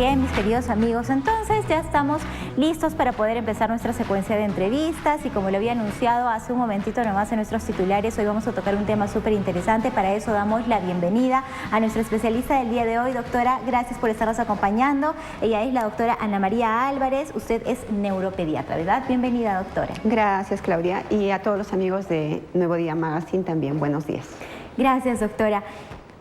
Bien, mis queridos amigos, entonces ya estamos listos para poder empezar nuestra secuencia de entrevistas y como lo había anunciado hace un momentito nomás en nuestros titulares, hoy vamos a tocar un tema súper interesante. Para eso damos la bienvenida a nuestra especialista del día de hoy. Doctora, gracias por estarnos acompañando. Ella es la doctora Ana María Álvarez, usted es neuropediatra, ¿verdad? Bienvenida, doctora. Gracias, Claudia, y a todos los amigos de Nuevo Día Magazine también, buenos días. Gracias, doctora.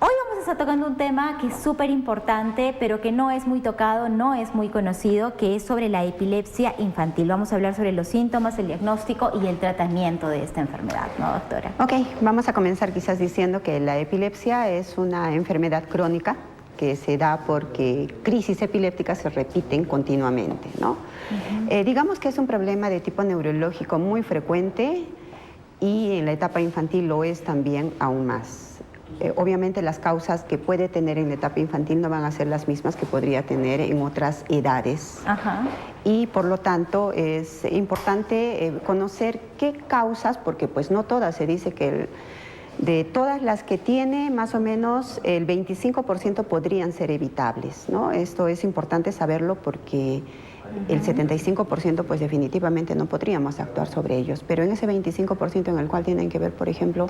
Hoy vamos a estar tocando un tema que es súper importante, pero que no es muy tocado, no es muy conocido, que es sobre la epilepsia infantil. Vamos a hablar sobre los síntomas, el diagnóstico y el tratamiento de esta enfermedad, ¿no, doctora? Ok, vamos a comenzar quizás diciendo que la epilepsia es una enfermedad crónica que se da porque crisis epilépticas se repiten continuamente, ¿no? Digamos que es un problema de tipo neurológico muy frecuente y en la etapa infantil lo es también aún más. Obviamente las causas que puede tener en la etapa infantil no van a ser las mismas que podría tener en otras edades. Y por lo tanto es importante conocer qué causas, porque pues no todas, se dice que de todas las que tiene, más o menos el 25% podrían ser evitables, ¿no? Esto es importante saberlo porque el 75% pues definitivamente no podríamos actuar sobre ellos, pero en ese 25% en el cual tienen que ver, por ejemplo,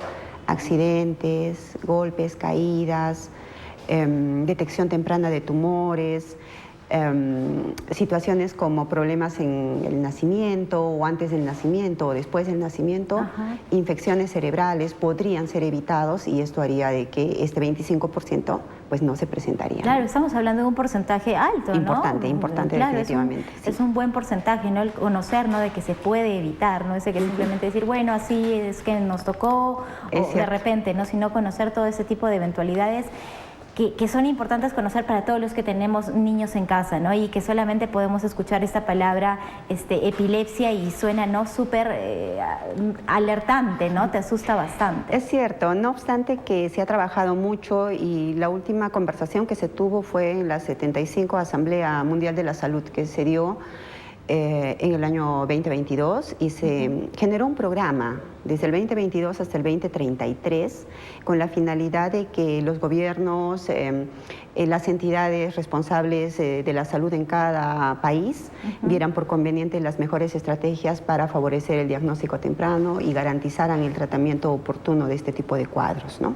accidentes, golpes, caídas, detección temprana de tumores, situaciones como problemas en el nacimiento o antes del nacimiento o después del nacimiento, infecciones cerebrales podrían ser evitados y esto haría de que este 25% pues no se presentaría. Claro, estamos hablando de un porcentaje alto, ¿no? Importante, claro, definitivamente. Es un buen porcentaje, ¿no? El conocer, ¿no? De que se puede evitar, ¿no? Ese que simplemente decir, bueno, así es que nos tocó, o de repente, ¿no? Sino conocer todo ese tipo de eventualidades que son importantes conocer para todos los que tenemos niños en casa, ¿no? Y que solamente podemos escuchar esta palabra epilepsia y suena, ¿no? Súper alertante, ¿no? Te asusta bastante. Es cierto, no obstante que se ha trabajado mucho y la última conversación que se tuvo fue en la 75 Asamblea Mundial de la Salud que se dio en el año 2022 y se generó un programa desde el 2022 hasta el 2033 con la finalidad de que los gobiernos, las entidades responsables de la salud en cada país vieran por conveniente las mejores estrategias para favorecer el diagnóstico temprano y garantizaran el tratamiento oportuno de este tipo de cuadros, ¿no?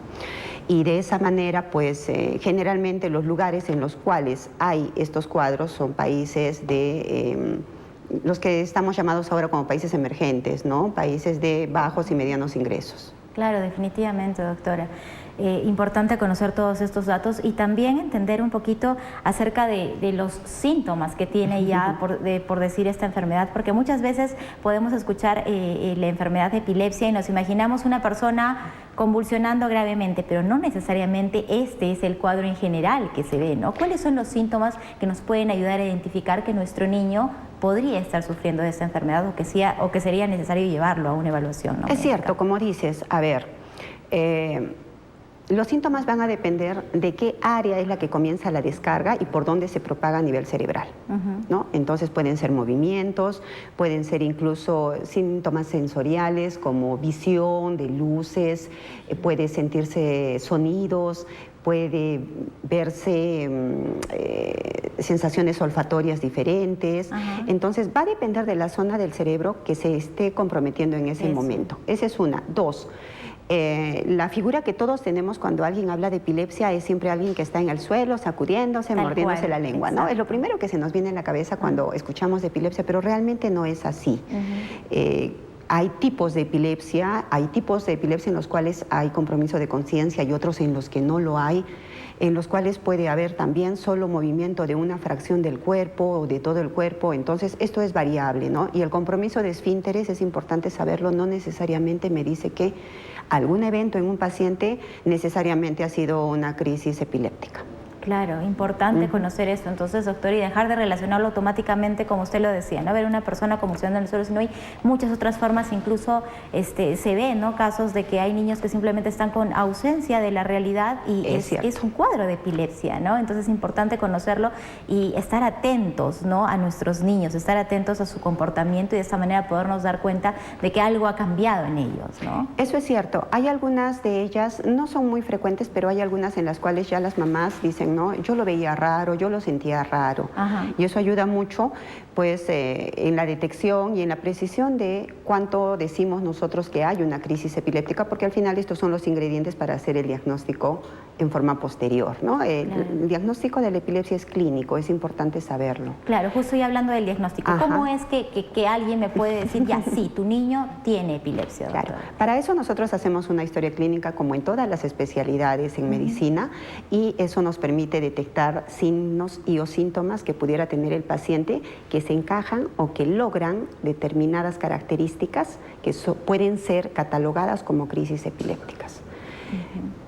Y de esa manera, pues, generalmente los lugares en los cuales hay estos cuadros son países de los que estamos llamados ahora como países emergentes, ¿no? Países de bajos y medianos ingresos. Claro, definitivamente, doctora. Importante conocer todos estos datos y también entender un poquito acerca de los síntomas que tiene ya, por decir, esta enfermedad, porque muchas veces podemos escuchar la enfermedad de epilepsia y nos imaginamos una persona convulsionando gravemente, pero no necesariamente este es el cuadro en general que se ve, ¿no? ¿Cuáles son los síntomas que nos pueden ayudar a identificar que nuestro niño podría estar sufriendo de esta enfermedad o que sería necesario llevarlo a una evaluación, ¿no? Es cierto, como dices, a ver, los síntomas van a depender de qué área es la que comienza la descarga y por dónde se propaga a nivel cerebral, ¿no? Entonces pueden ser movimientos, pueden ser incluso síntomas sensoriales como visión de luces, puede sentirse sonidos, puede verse sensaciones olfatorias diferentes. Entonces va a depender de la zona del cerebro que se esté comprometiendo en ese momento. Esa es una. Dos, la figura que todos tenemos cuando alguien habla de epilepsia es siempre alguien que está en el suelo, sacudiéndose, mordiéndose la lengua, ¿no? Es lo primero que se nos viene en la cabeza cuando escuchamos de epilepsia, pero realmente no es así. Hay tipos de epilepsia en los cuales hay compromiso de conciencia y otros en los que no lo hay, en los cuales puede haber también solo movimiento de una fracción del cuerpo o de todo el cuerpo. Entonces esto es variable, ¿no? Y el compromiso de esfínteres es importante saberlo, no necesariamente me dice que algún evento en un paciente necesariamente ha sido una crisis epiléptica. Claro, importante conocer esto, entonces, doctor, y dejar de relacionarlo automáticamente, como usted lo decía, no ver una persona convulsionando en el suelo, sino hay muchas otras formas, incluso se ve, ¿no? Casos de que hay niños que simplemente están con ausencia de la realidad y es un cuadro de epilepsia, ¿no? Entonces es importante conocerlo y estar atentos, ¿no? A nuestros niños, estar atentos a su comportamiento y de esta manera podernos dar cuenta de que algo ha cambiado en ellos, ¿no? Eso es cierto, hay algunas de ellas, no son muy frecuentes, pero hay algunas en las cuales ya las mamás dicen, ¿no? Yo lo veía raro, yo lo sentía raro. Ajá. Y eso ayuda mucho, pues, en la detección y en la precisión de cuánto decimos nosotros que hay una crisis epiléptica, porque al final estos son los ingredientes para hacer el diagnóstico en forma posterior, ¿no? El diagnóstico de la epilepsia es clínico, es importante saberlo. Claro, justo ya hablando del diagnóstico, Ajá. ¿cómo es que alguien me puede decir, ya sí, tu niño tiene epilepsia, doctora? Claro, para eso nosotros hacemos una historia clínica como en todas las especialidades en medicina, y eso nos permite detectar signos y o síntomas que pudiera tener el paciente que se encajan o que logran determinadas características que pueden ser catalogadas como crisis epilépticas.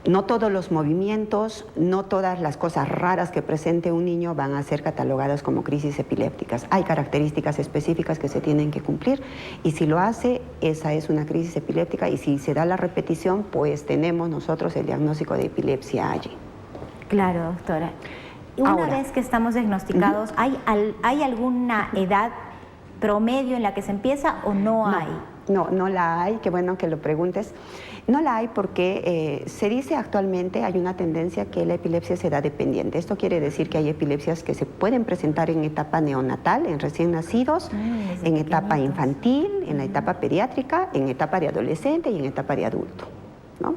No todos los movimientos, no todas las cosas raras que presente un niño van a ser catalogadas como crisis epilépticas. Hay características específicas que se tienen que cumplir, y si lo hace, esa es una crisis epiléptica, y si se da la repetición, pues tenemos nosotros el diagnóstico de epilepsia allí. Claro, doctora. Una Ahora, vez que estamos diagnosticados, ¿hay alguna edad promedio en la que se empieza o no hay? No la hay, qué bueno que lo preguntes. No la hay porque se dice actualmente, hay una tendencia que la epilepsia es edad dependiente. Esto quiere decir que hay epilepsias que se pueden presentar en etapa neonatal, en recién nacidos, en etapa infantil, en la etapa pediátrica, en etapa de adolescente y en etapa de adulto, ¿no?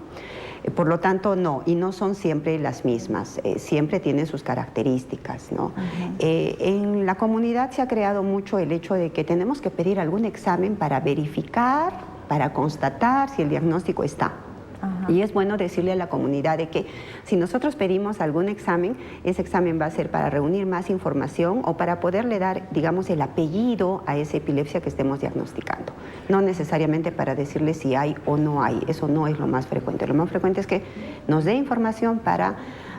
Por lo tanto, no, y no son siempre las mismas, siempre tienen sus características, ¿no? En la comunidad se ha creado mucho el hecho de que tenemos que pedir algún examen para verificar, para constatar si el diagnóstico está. Ajá. Y es bueno decirle a la comunidad de que si nosotros pedimos algún examen, ese examen va a ser para reunir más información o para poderle dar, digamos, el apellido a esa epilepsia que estemos diagnosticando. No necesariamente para decirle si hay o no hay, eso no es lo más frecuente. Lo más frecuente es que nos dé información para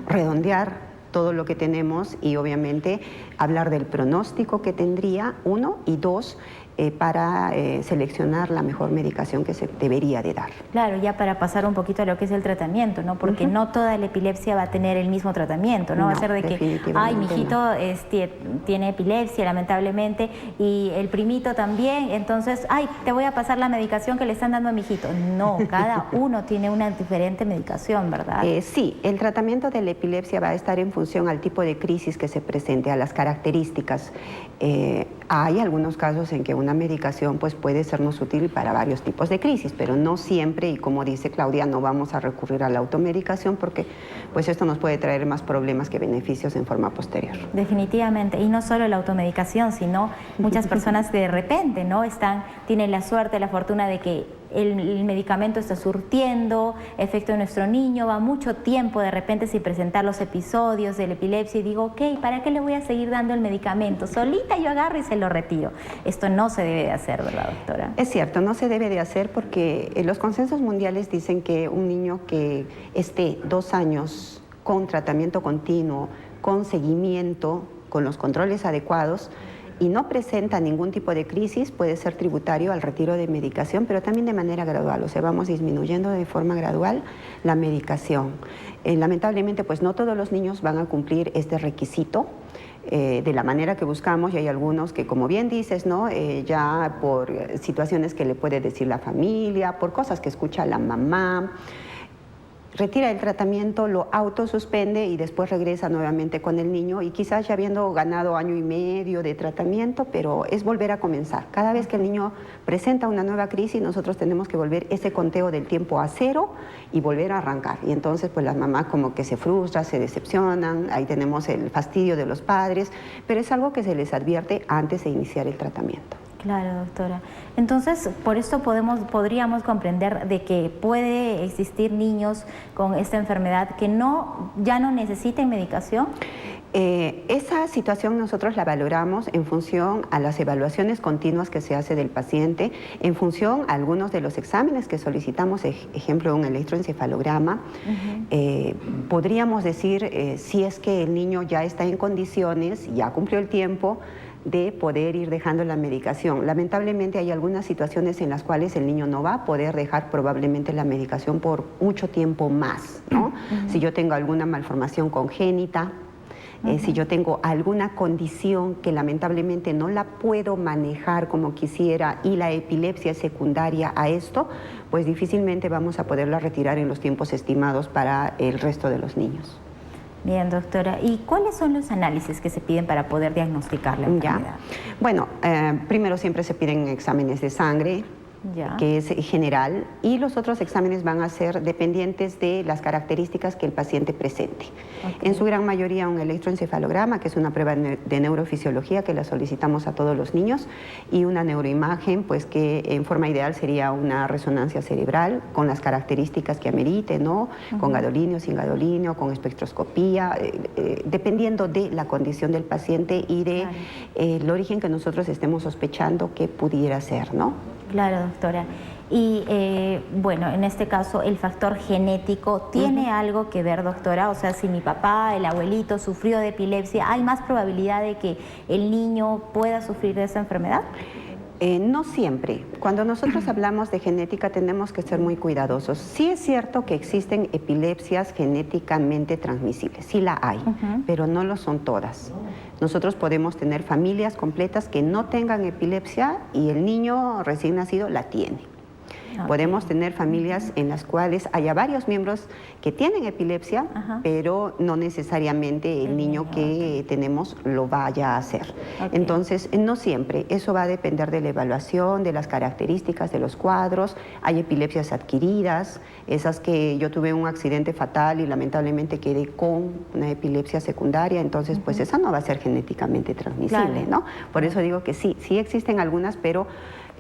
redondear todo lo que tenemos y obviamente hablar del pronóstico que tendría, uno, y dos, para seleccionar la mejor medicación que se debería de dar. Claro, ya para pasar un poquito a lo que es el tratamiento, ¿no? Porque no toda la epilepsia va a tener el mismo tratamiento, ¿no? Va a ser de que, ay, mi hijito tiene epilepsia, lamentablemente, y el primito también, entonces, ay, te voy a pasar la medicación que le están dando a mi hijito. No, cada uno tiene una diferente medicación, ¿verdad? Sí, el tratamiento de la epilepsia va a estar en función al tipo de crisis que se presente, a las características. Hay algunos casos en que una medicación pues, puede sernos útil para varios tipos de crisis, pero no siempre, y como dice Claudia, no vamos a recurrir a la automedicación porque pues, esto nos puede traer más problemas que beneficios en forma posterior. Definitivamente, y no solo la automedicación, sino muchas personas que de repente ¿no? tienen la suerte, la fortuna de que el medicamento está surtiendo efecto en nuestro niño, va mucho tiempo de repente sin presentar los episodios de la epilepsia y digo, ok, ¿para qué le voy a seguir dando el medicamento? Solita yo agarro y se lo retiro. Esto no se debe de hacer, ¿verdad, doctora? Es cierto, no se debe de hacer porque los consensos mundiales dicen que un niño que esté 2 años con tratamiento continuo, con seguimiento, con los controles adecuados, y no presenta ningún tipo de crisis, puede ser tributario al retiro de medicación, pero también de manera gradual, o sea, vamos disminuyendo de forma gradual la medicación. Lamentablemente, pues no todos los niños van a cumplir este requisito de la manera que buscamos, y hay algunos que, como bien dices, ¿no? Ya por situaciones que le puede decir la familia, por cosas que escucha la mamá, retira el tratamiento, lo autosuspende y después regresa nuevamente con el niño y quizás ya habiendo ganado 1 año y medio de tratamiento, pero es volver a comenzar. Cada vez que el niño presenta una nueva crisis, nosotros tenemos que volver ese conteo del tiempo a 0 y volver a arrancar. Y entonces pues las mamás como que se frustran, se decepcionan, ahí tenemos el fastidio de los padres, pero es algo que se les advierte antes de iniciar el tratamiento. Claro, doctora. Entonces, por esto podríamos comprender de que puede existir niños con esta enfermedad que ya no necesiten medicación. Esa situación nosotros la valoramos en función a las evaluaciones continuas que se hace del paciente, en función a algunos de los exámenes que solicitamos, ejemplo, un electroencefalograma. Podríamos decir si es que el niño ya está en condiciones, ya cumplió el tiempo de poder ir dejando la medicación. Lamentablemente hay algunas situaciones en las cuales el niño no va a poder dejar probablemente la medicación por mucho tiempo más, ¿no? Si yo tengo alguna malformación congénita, si yo tengo alguna condición que lamentablemente no la puedo manejar como quisiera y la epilepsia es secundaria a esto, pues difícilmente vamos a poderla retirar en los tiempos estimados para el resto de los niños. Bien, doctora. ¿Y cuáles son los análisis que se piden para poder diagnosticar la enfermedad? Bueno, primero siempre se piden exámenes de sangre, que es general, y los otros exámenes van a ser dependientes de las características que el paciente presente. En su gran mayoría un electroencefalograma, que es una prueba de neurofisiología que la solicitamos a todos los niños, y una neuroimagen, pues que en forma ideal sería una resonancia cerebral con las características que amerite, ¿no? Con gadolinio, sin gadolinio, con espectroscopía, dependiendo de la condición del paciente y de el origen que nosotros estemos sospechando que pudiera ser, ¿no? Claro, doctora. Y bueno, en este caso, ¿el factor genético tiene algo que ver, doctora? O sea, si mi papá, el abuelito, sufrió de epilepsia, ¿hay más probabilidad de que el niño pueda sufrir de esa enfermedad? No siempre. Cuando nosotros hablamos de genética tenemos que ser muy cuidadosos. Sí es cierto que existen epilepsias genéticamente transmisibles, sí la hay, pero no lo son todas. Nosotros podemos tener familias completas que no tengan epilepsia y el niño recién nacido la tiene. Podemos tener familias en las cuales haya varios miembros que tienen epilepsia, pero no necesariamente el niño que tenemos lo vaya a hacer. Entonces, no siempre. Eso va a depender de la evaluación, de las características de los cuadros. Hay epilepsias adquiridas, esas que yo tuve un accidente fatal y lamentablemente quedé con una epilepsia secundaria, entonces pues esa no va a ser genéticamente transmisible, ¿no? Por eso digo que sí, sí existen algunas, pero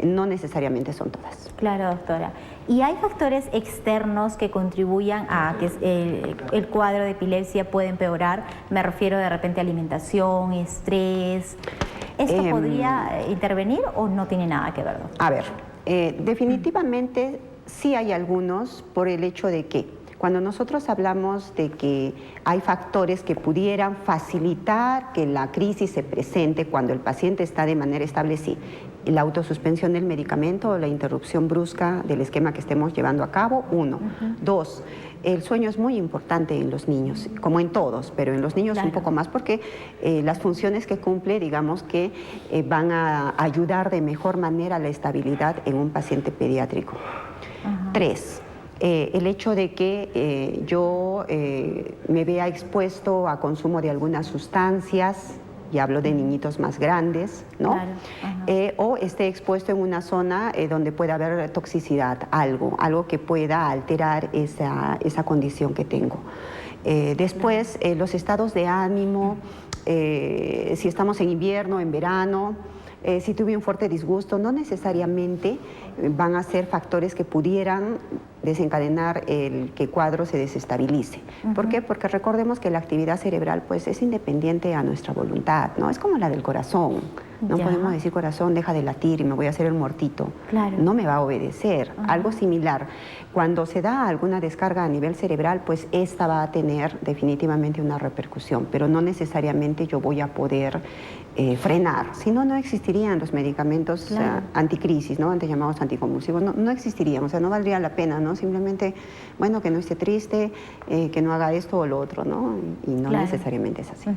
no necesariamente son todas. Claro, doctora. ¿Y hay factores externos que contribuyan a que el cuadro de epilepsia pueda empeorar? Me refiero de repente a alimentación, estrés. ¿Esto podría intervenir o no tiene nada que ver, doctora? A ver, definitivamente sí hay algunos por el hecho de que cuando nosotros hablamos de que hay factores que pudieran facilitar que la crisis se presente cuando el paciente está de manera estable, sí. La autosuspensión del medicamento o la interrupción brusca del esquema que estemos llevando a cabo, uno. Dos, el sueño es muy importante en los niños, como en todos, pero en los niños un poco más porque las funciones que cumple, digamos que van a ayudar de mejor manera a la estabilidad en un paciente pediátrico. Tres, el hecho de que yo me vea expuesto a consumo de algunas sustancias, y hablo de niñitos más grandes, ¿no? O esté expuesto en una zona donde pueda haber toxicidad, algo que pueda alterar esa condición que tengo. Después, los estados de ánimo, si estamos en invierno, en verano, si tuve un fuerte disgusto, no necesariamente van a ser factores que pudieran desencadenar el que el cuadro se desestabilice. ¿Por qué? Porque recordemos que la actividad cerebral pues es independiente a nuestra voluntad, ¿no? Es como la del corazón. No podemos decir corazón deja de latir y me voy a hacer el muertito. No me va a obedecer. Algo similar. Cuando se da alguna descarga a nivel cerebral, pues esta va a tener definitivamente una repercusión, pero no necesariamente yo voy a poder frenar. Si no, no existirían los medicamentos anticrisis, ¿no? Antes llamados anticonvulsivos. No existirían, o sea, no valdría la pena, ¿no? Simplemente, bueno, que no esté triste, que no haga esto o lo otro, ¿no? Y no necesariamente es así.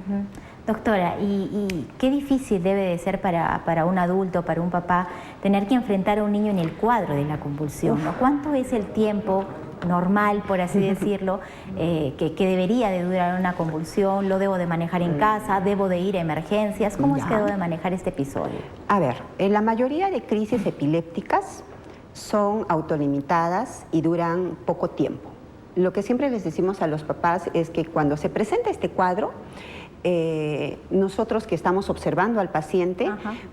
Doctora, ¿y qué difícil debe de ser para un adulto, para un papá, tener que enfrentar a un niño en el cuadro de la convulsión, ¿no? ¿Cuánto es el tiempo normal, por así decirlo, que debería de durar una convulsión? ¿Lo debo de manejar en casa? ¿Debo de ir a emergencias? ¿Cómo es que debo de manejar este episodio? A ver, la mayoría de crisis epilépticas son autolimitadas y duran poco tiempo. Lo que siempre les decimos a los papás es que cuando se presenta este cuadro, nosotros que estamos observando al paciente,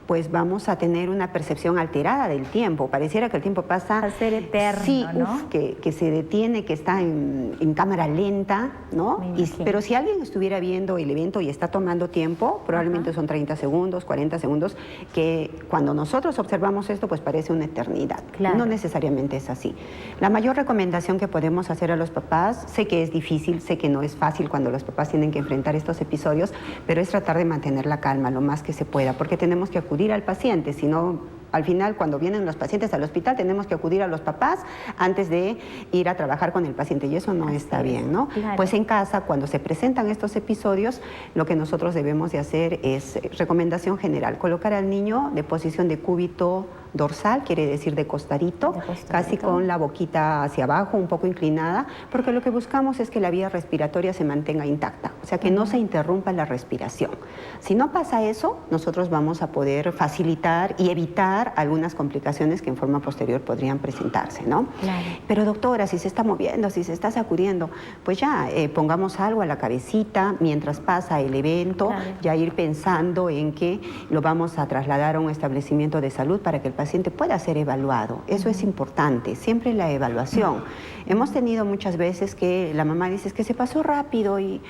pues vamos a tener una percepción alterada del tiempo. Pareciera que el tiempo pasa... A ser eterno, sí, ¿no? Que se detiene, que está en cámara lenta, ¿no? Pero si alguien estuviera viendo el evento y está tomando tiempo, probablemente son 30 segundos, 40 segundos, que cuando nosotros observamos esto, pues parece una eternidad. No necesariamente es así. La mayor recomendación que podemos hacer a los papás, sé que es difícil, sé que no es fácil cuando los papás tienen que enfrentar estos episodios, pero es tratar de mantener la calma lo más que se pueda, porque tenemos que acudir al paciente, si no, al final cuando vienen los pacientes al hospital tenemos que acudir a los papás antes de ir a trabajar con el paciente y eso no está bien, ¿no? Pues en casa, cuando se presentan estos episodios, lo que nosotros debemos de hacer es recomendación general, colocar al niño de posición de cúbito dorsal, quiere decir de costadito, casi con la boquita hacia abajo, un poco inclinada, porque lo que buscamos es que la vía respiratoria se mantenga intacta, o sea, que no se interrumpa la respiración. Si no pasa eso, nosotros vamos a poder facilitar y evitar algunas complicaciones que en forma posterior podrían presentarse, ¿no? Claro. Pero doctora, si se está moviendo, si se está sacudiendo, pues ya pongamos algo a la cabecita mientras pasa el evento, claro, ya ir pensando en que lo vamos a trasladar a un establecimiento de salud para que el paciente pueda ser evaluado. Eso es importante, siempre la evaluación. Hemos tenido muchas veces que la mamá dice, es que se pasó rápido y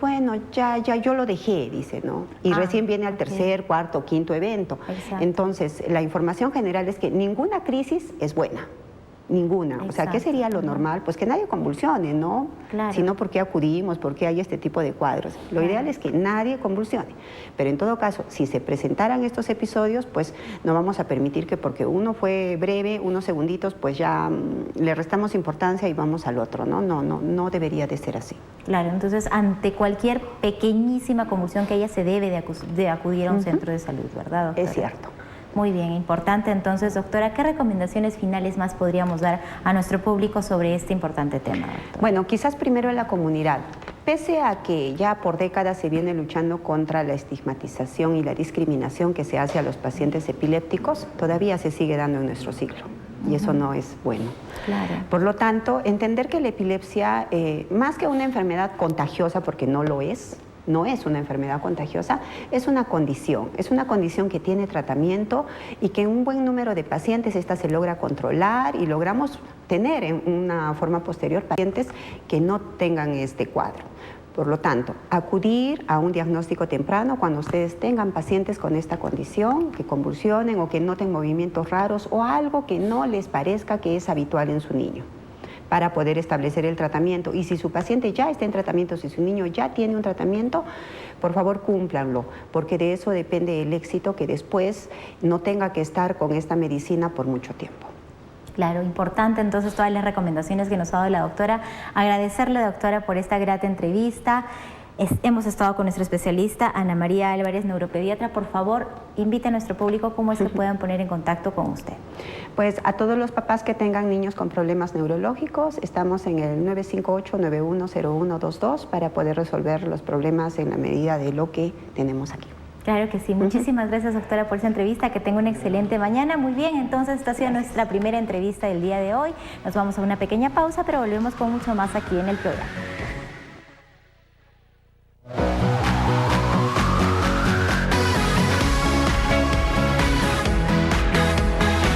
bueno, ya yo lo dejé, dice, ¿no? Y recién viene al tercer, cuarto, quinto evento. Exacto. Entonces, la información general es que ninguna crisis es buena. Ninguna. Exacto. O sea, ¿qué sería lo normal? Pues que nadie convulsione, ¿no? Claro. Sino ¿por qué acudimos? ¿Por qué hay este tipo de cuadros? Lo ideal es que nadie convulsione. Pero en todo caso, si se presentaran estos episodios, pues no vamos a permitir que porque uno fue breve, unos segunditos, pues ya le restamos importancia y vamos al otro, ¿no? No debería de ser así. Claro, entonces ante cualquier pequeñísima convulsión que haya se debe de acudir a un centro de salud, ¿verdad, doctora? Es cierto. Muy bien, importante. Entonces, doctora, ¿qué recomendaciones finales más podríamos dar a nuestro público sobre este importante tema, doctora? Bueno, quizás primero en la comunidad. Pese a que ya por décadas se viene luchando contra la estigmatización y la discriminación que se hace a los pacientes epilépticos, todavía se sigue dando en nuestro siglo. Y eso no es bueno. Claro. Por lo tanto, entender que la epilepsia, más que una enfermedad contagiosa, porque no lo es, no es una enfermedad contagiosa, es una condición que tiene tratamiento y que en un buen número de pacientes esta se logra controlar y logramos tener en una forma posterior pacientes que no tengan este cuadro. Por lo tanto, acudir a un diagnóstico temprano cuando ustedes tengan pacientes con esta condición, que convulsionen o que noten movimientos raros o algo que no les parezca que es habitual en su niño, para poder establecer el tratamiento. Y si su paciente ya está en tratamiento, si su niño ya tiene un tratamiento, por favor cúmplanlo, porque de eso depende el éxito, que después no tenga que estar con esta medicina por mucho tiempo. Claro, importante entonces todas las recomendaciones que nos ha dado la doctora. Agradecerle, doctora, por esta grata entrevista. Hemos estado con nuestra especialista, Ana María Álvarez, neuropediatra. Por favor, invite a nuestro público cómo es que puedan poner en contacto con usted. Pues a todos los papás que tengan niños con problemas neurológicos, estamos en el 958-910122 para poder resolver los problemas en la medida de lo que tenemos aquí. Claro que sí. Muchísimas gracias, doctora, por esa entrevista. Que tenga una excelente mañana. Muy bien, entonces esta ha sido nuestra primera entrevista del día de hoy. Nos vamos a una pequeña pausa, pero volvemos con mucho más aquí en el programa.